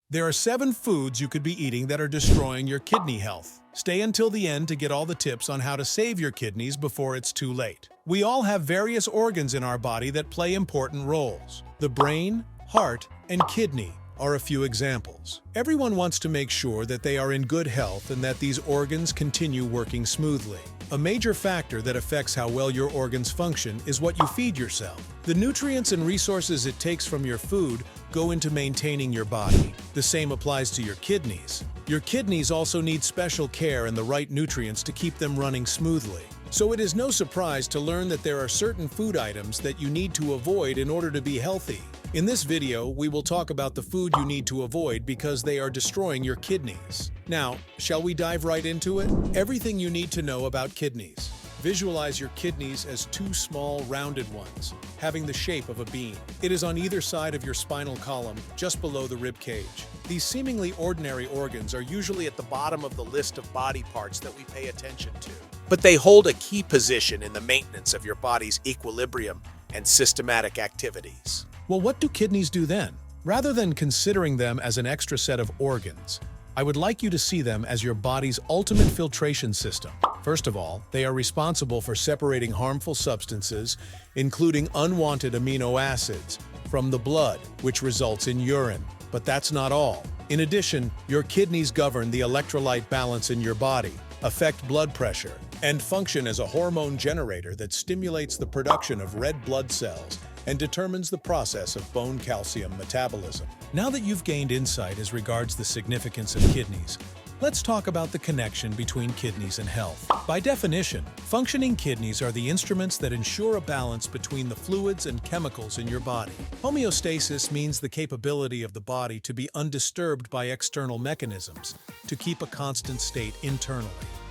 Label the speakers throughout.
Speaker 1: There are 7 foods you could be eating that are destroying your kidney health. Stay until the end to get all the tips on how to save your kidneys before it's too late. We all have various organs in our body that play important roles. The brain, heart, and kidney are a few examples. Everyone wants to make sure that they are in good health and that these organs continue working smoothly. A major factor that affects how well your organs function is what you feed yourself. The nutrients and resources it takes from your food go into maintaining your body. The same applies to your kidneys. Your kidneys also need special care and the right nutrients to keep them running smoothly. So it is no surprise to learn that there are certain food items that you need to avoid in order to be healthy. In this video, we will talk about the food you need to avoid because they are destroying your kidneys. Now, shall we dive right into it? Everything you need to know about kidneys. Visualize your kidneys as 2 small, rounded ones, having the shape of a bean. It is on either side of your spinal column, just below the rib cage. These seemingly ordinary organs are usually at the bottom of the list of body parts that we pay attention to. But they hold a key position in the maintenance of your body's equilibrium and systematic activities. Well, what do kidneys do then? Rather than considering them as an extra set of organs, I would like you to see them as your body's ultimate filtration system. First of all, they are responsible for separating harmful substances, including unwanted amino acids, from the blood, which results in urine. But that's not all. In addition, your kidneys govern the electrolyte balance in your body, affect blood pressure, and function as a hormone generator that stimulates the production of red blood cells and determines the process of bone calcium metabolism. Now that you've gained insight as regards the significance of kidneys, let's talk about the connection between kidneys and health. By definition, functioning kidneys are the instruments that ensure a balance between the fluids and chemicals in your body. Homeostasis means the capability of the body to be undisturbed by external mechanisms, to keep a constant state internally.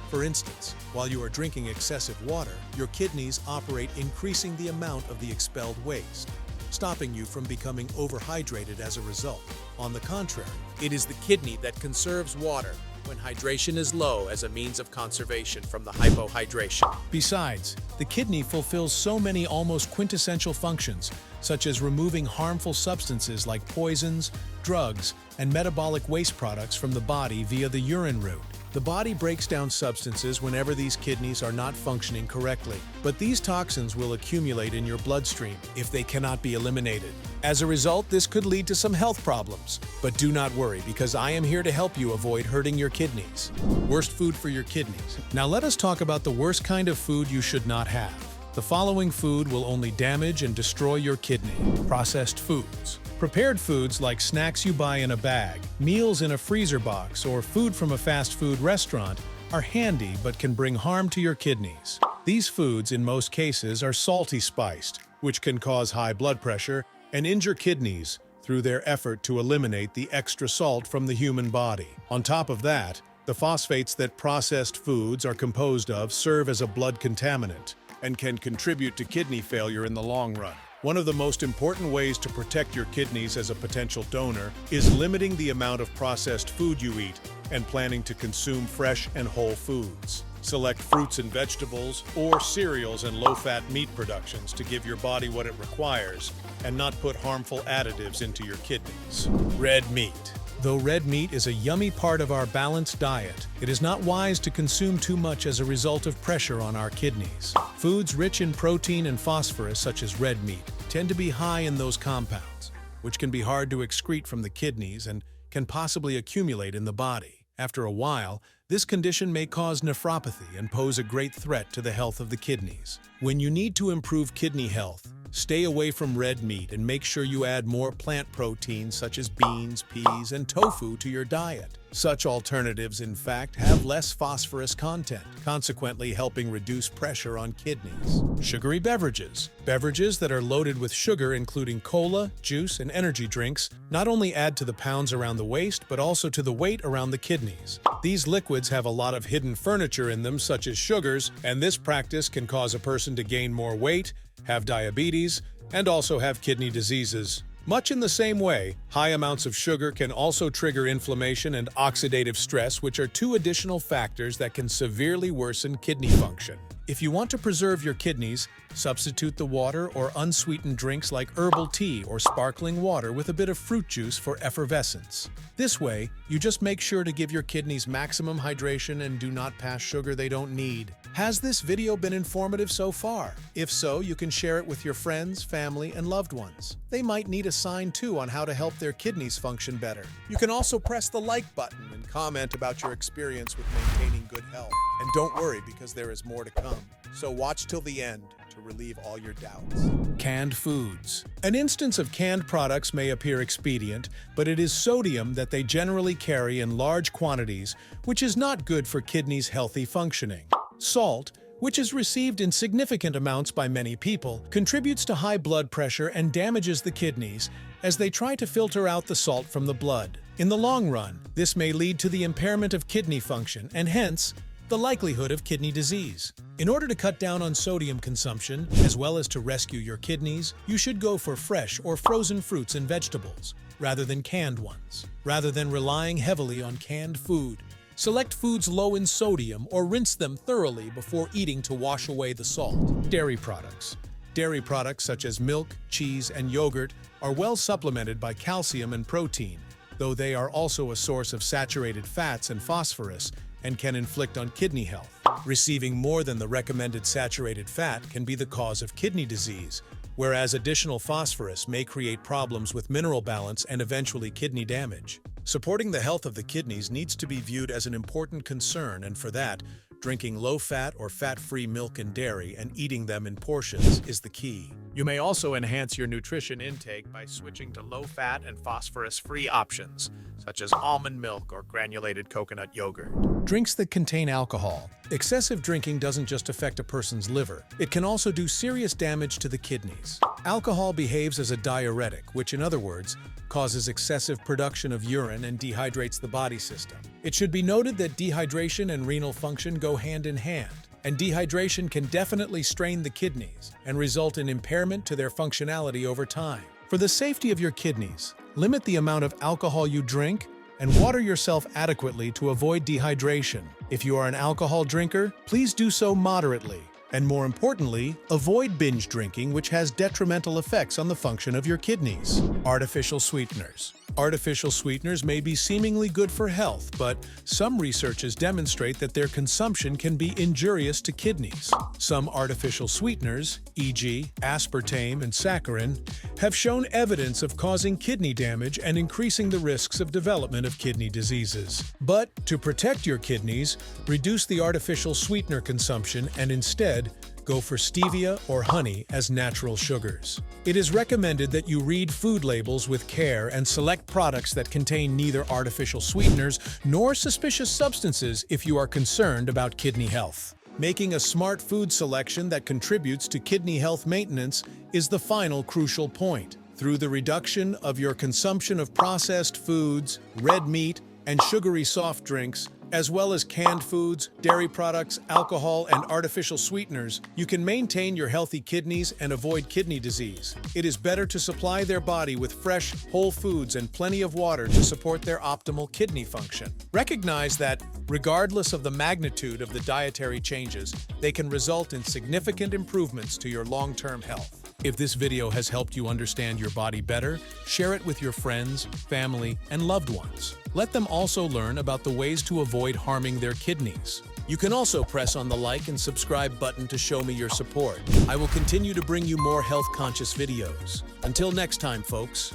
Speaker 1: For instance, while you are drinking excessive water, your kidneys operate increasing the amount of the expelled waste, stopping you from becoming overhydrated as a result. On the contrary, it is the kidney that conserves water when hydration is low as a means of conservation from the hypohydration. Besides, the kidney fulfills so many almost quintessential functions, such as removing harmful substances like poisons, drugs, and metabolic waste products from the body via the urine route. The body breaks down substances whenever these kidneys are not functioning correctly, but these toxins will accumulate in your bloodstream if they cannot be eliminated. As a result, this could lead to some health problems. But do not worry, because I am here to help you avoid hurting your kidneys. Worst food for your kidneys. Now let us talk about the worst kind of food you should not have. The following food will only damage and destroy your kidney. Processed foods. Prepared foods like snacks you buy in a bag, meals in a freezer box, or food from a fast food restaurant are handy but can bring harm to your kidneys. These foods, in most cases, are salty spiced, which can cause high blood pressure and injure kidneys through their effort to eliminate the extra salt from the human body. On top of that, the phosphates that processed foods are composed of serve as a blood contaminant and can contribute to kidney failure in the long run. One of the most important ways to protect your kidneys as a potential donor is limiting the amount of processed food you eat and planning to consume fresh and whole foods. Select fruits and vegetables or cereals and low-fat meat productions to give your body what it requires and not put harmful additives into your kidneys. Red meat. Though red meat is a yummy part of our balanced diet, it is not wise to consume too much as a result of pressure on our kidneys. Foods rich in protein and phosphorus, such as red meat, tend to be high in those compounds, which can be hard to excrete from the kidneys and can possibly accumulate in the body. After a while, this condition may cause nephropathy and pose a great threat to the health of the kidneys. When you need to improve kidney health, stay away from red meat and make sure you add more plant proteins such as beans, peas, and tofu to your diet. Such alternatives, in fact, have less phosphorus content, consequently helping reduce pressure on kidneys. Sugary beverages. Beverages that are loaded with sugar, including cola, juice, and energy drinks, not only add to the pounds around the waist, but also to the weight around the kidneys. These liquids have a lot of hidden furniture in them, such as sugars, and this practice can cause a person to gain more weight, have diabetes, and also have kidney diseases. Much in the same way, high amounts of sugar can also trigger inflammation and oxidative stress, which are 2 additional factors that can severely worsen kidney function. If you want to preserve your kidneys, substitute the water or unsweetened drinks like herbal tea or sparkling water with a bit of fruit juice for effervescence. This way, you just make sure to give your kidneys maximum hydration and do not pass sugar they don't need. Has this video been informative so far? If so, you can share it with your friends, family, and loved ones. They might need a sign too on how to help their kidneys function better. You can also press the like button and comment about your experience with maintaining good health. And don't worry, because there is more to come. So watch till the end to relieve all your doubts. Canned foods. An instance of canned products may appear expedient, but it is sodium that they generally carry in large quantities, which is not good for kidneys' healthy functioning. Salt, which is received in significant amounts by many people, contributes to high blood pressure and damages the kidneys as they try to filter out the salt from the blood. In the long run, this may lead to the impairment of kidney function and hence, the likelihood of kidney disease. In order to cut down on sodium consumption, as well as to rescue your kidneys, you should go for fresh or frozen fruits and vegetables, rather than canned ones. Rather than relying heavily on canned food, select foods low in sodium or rinse them thoroughly before eating to wash away the salt. Dairy products. Dairy products such as milk, cheese, and yogurt are well supplemented by calcium and protein, though they are also a source of saturated fats and phosphorus and can inflict on kidney health. Receiving more than the recommended saturated fat can be the cause of kidney disease, whereas additional phosphorus may create problems with mineral balance and eventually kidney damage. Supporting the health of the kidneys needs to be viewed as an important concern, and for that, drinking low-fat or fat-free milk and dairy and eating them in portions is the key. You may also enhance your nutrition intake by switching to low-fat and phosphorus-free options, such as almond milk or granulated coconut yogurt. Drinks that contain alcohol. Excessive drinking doesn't just affect a person's liver, it can also do serious damage to the kidneys. Alcohol behaves as a diuretic, which in other words, causes excessive production of urine and dehydrates the body system. It should be noted that dehydration and renal function go hand in hand, and dehydration can definitely strain the kidneys and result in impairment to their functionality over time. For the safety of your kidneys, limit the amount of alcohol you drink and water yourself adequately to avoid dehydration. If you are an alcohol drinker, please do so moderately. And more importantly, avoid binge drinking, which has detrimental effects on the function of your kidneys. Artificial sweeteners. Artificial sweeteners may be seemingly good for health, but some researches demonstrate that their consumption can be injurious to kidneys. Some artificial sweeteners, e.g. aspartame and saccharin, have shown evidence of causing kidney damage and increasing the risks of development of kidney diseases. But to protect your kidneys, reduce the artificial sweetener consumption and instead, go for stevia or honey as natural sugars. It is recommended that you read food labels with care and select products that contain neither artificial sweeteners nor suspicious substances if you are concerned about kidney health. Making a smart food selection that contributes to kidney health maintenance is the final crucial point. Through the reduction of your consumption of processed foods, red meat, and sugary soft drinks, as well as canned foods, dairy products, alcohol, and artificial sweeteners, you can maintain your healthy kidneys and avoid kidney disease. It is better to supply their body with fresh, whole foods and plenty of water to support their optimal kidney function. Recognize that, regardless of the magnitude of the dietary changes, they can result in significant improvements to your long-term health. If this video has helped you understand your body better, share it with your friends, family, and loved ones. Let them also learn about the ways to avoid harming their kidneys. You can also press on the like and subscribe button to show me your support. I will continue to bring you more health-conscious videos. Until next time, folks.